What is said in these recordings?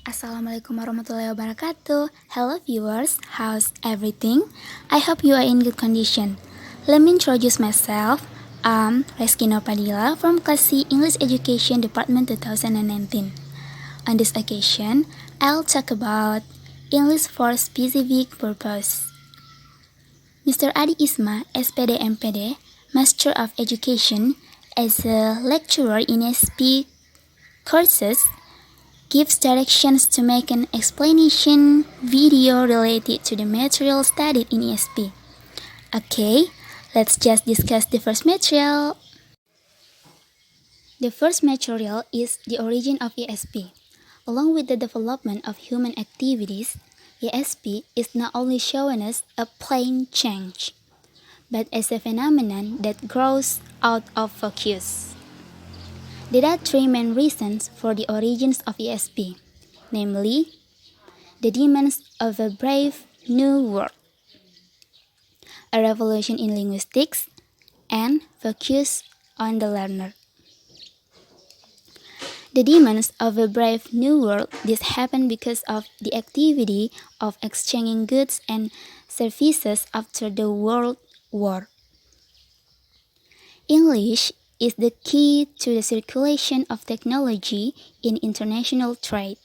Assalamualaikum warahmatullahi wabarakatuh. Hello viewers, how's everything? I hope you are in good condition. Let me introduce myself. I'm Reski NOPADILA from Class C English Education Department 2019. On this occasion, I'll talk about English for specific purpose. Mr. Adi Isma, SPD MPD, Master of Education, as a lecturer in SP courses, gives directions to make an explanation video related to the material studied in ESP. Okay, let's just discuss the first material. The first material is the origin of ESP. Along with the development of human activities, ESP is not only shown as a plain change, but as a phenomenon that grows out of focus. There are three main reasons for the origins of ESP, namely, the demands of a brave new world, a revolution in linguistics, and focus on the learner. The demands of a brave new world, this happened because of the activity of exchanging goods and services after the World War. English is the key to the circulation of technology in international trade.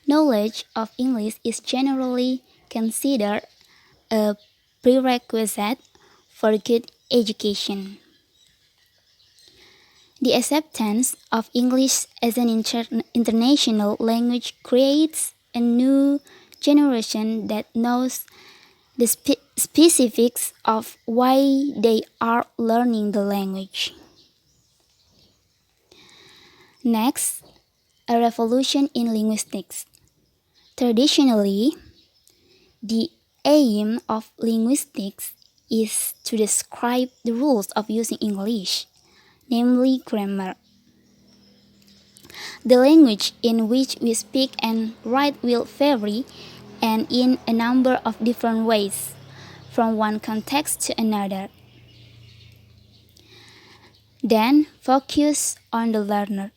Knowledge of English is generally considered a prerequisite for good education. The acceptance of English as an international language creates a new generation that knows the specifics of why they are learning the language. Next, a revolution in linguistics. Traditionally, the aim of linguistics is to describe the rules of using English, namely grammar. The language in which we speak and write will vary, and in a number of different ways, from one context to another. Then, focus on the learner.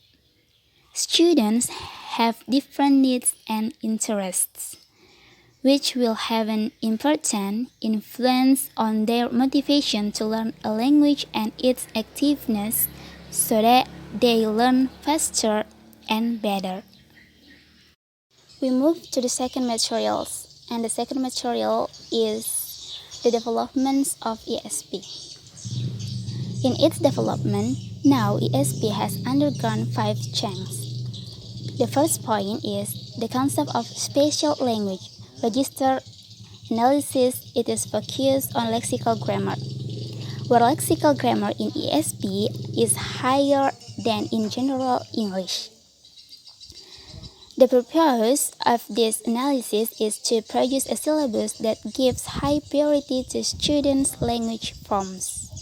Students have different needs and interests, which will have an important influence on their motivation to learn a language and its effectiveness so that they learn faster and better. We move to the second materials, and the second material is the developments of ESP. In its development, now ESP has undergone 5 changes. The first point is the concept of spatial language. Register analysis, it is focused on lexical grammar, where lexical grammar in ESP is higher than in general English. The purpose of this analysis is to produce a syllabus that gives high priority to students' language forms.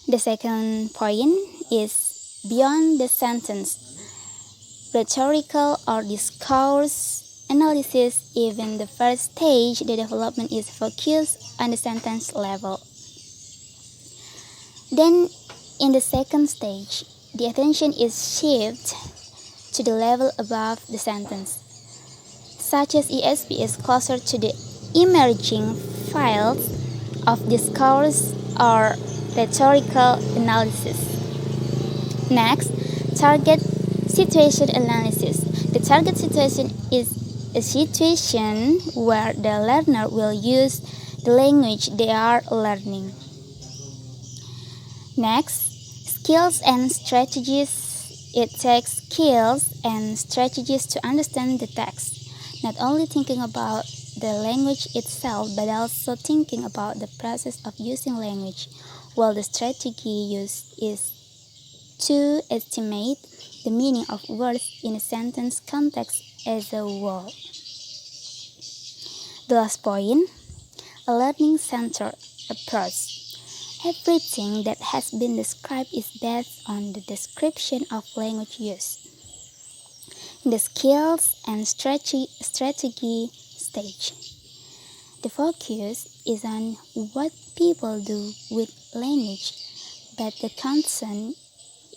The second point is beyond the sentence. Rhetorical or discourse analysis, even the first stage, the development is focused on the sentence level. Then, in the second stage, the attention is shifted to the level above the sentence, such as ESP is closer to the emerging fields of discourse or rhetorical analysis. Next, target situation analysis. The target situation is a situation where the learner will use the language they are learning. Next, skills and strategies. It takes skills and strategies to understand the text, not only thinking about the language itself, but also thinking about the process of using language, while the strategy used is to estimate the meaning of words in a sentence context as a whole. The last point, a learning-centered approach. Everything that has been described is based on the description of language use. In the skills and strategy stage, the focus is on what people do with language, but the concern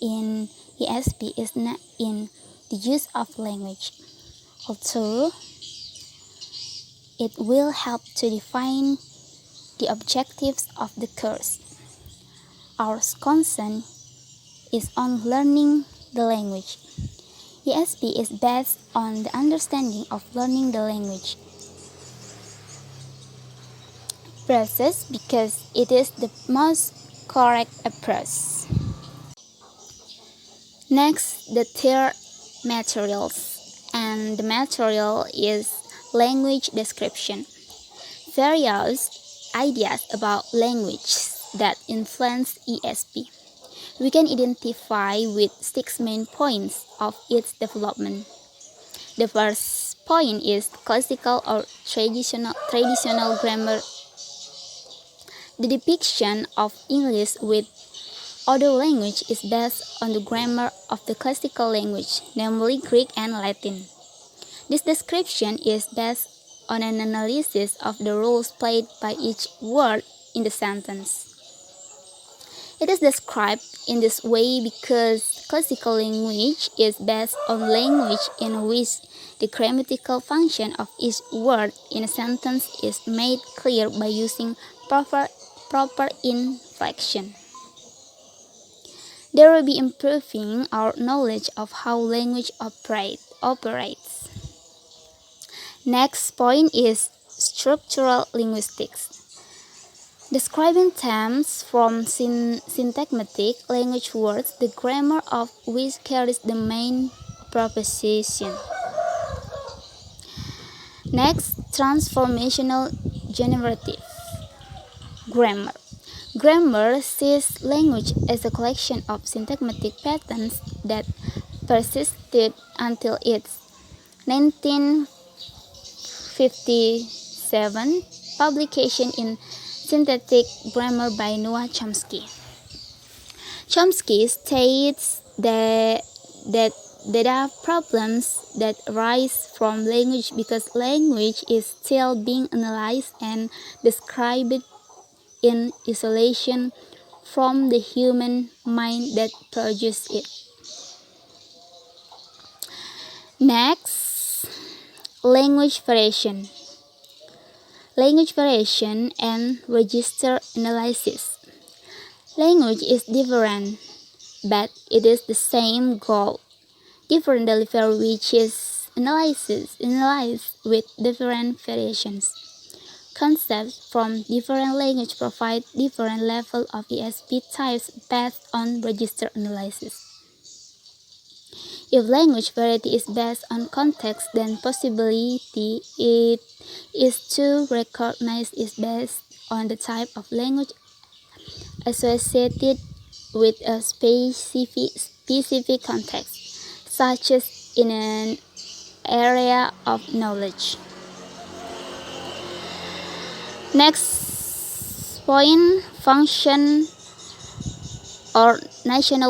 in ESP is not in the use of language, although it will help to define the objectives of the course. Our concern is on learning the language. ESP is based on the understanding of learning the language process because it is the most correct approach. Next, the third materials, and the material is language description. Various ideas about language that influence ESP. We can identify with 6 main points of its development. The first point is classical or traditional grammar. The depiction of English with other language is based on the grammar of the classical language, namely Greek and Latin. This description is based on an analysis of the roles played by each word in the sentence. It is described in this way because classical language is based on language in which the grammatical function of each word in a sentence is made clear by using proper inflection. There will be improving our knowledge of how language operates. Next point is structural linguistics. Describing terms from syntagmatic language words, the grammar of which carries the main proposition. Next, transformational generative grammar. Grammar sees language as a collection of syntagmatic patterns that persisted until its 1957 publication in Synthetic Grammar by Noah Chomsky. Chomsky states that there are problems that arise from language because language is still being analyzed and described in isolation from the human mind that produced it. Next, language variation. Language variation and register analysis. Language is different, but it is the same goal. Different delivery which is analyzed with different variations. Concepts from different languages provide different level of ESP types based on register analysis. If language variety is based on context, then possibility it is to recognize is based on the type of language associated with a specific context, such as in an area of knowledge. Next point, function or national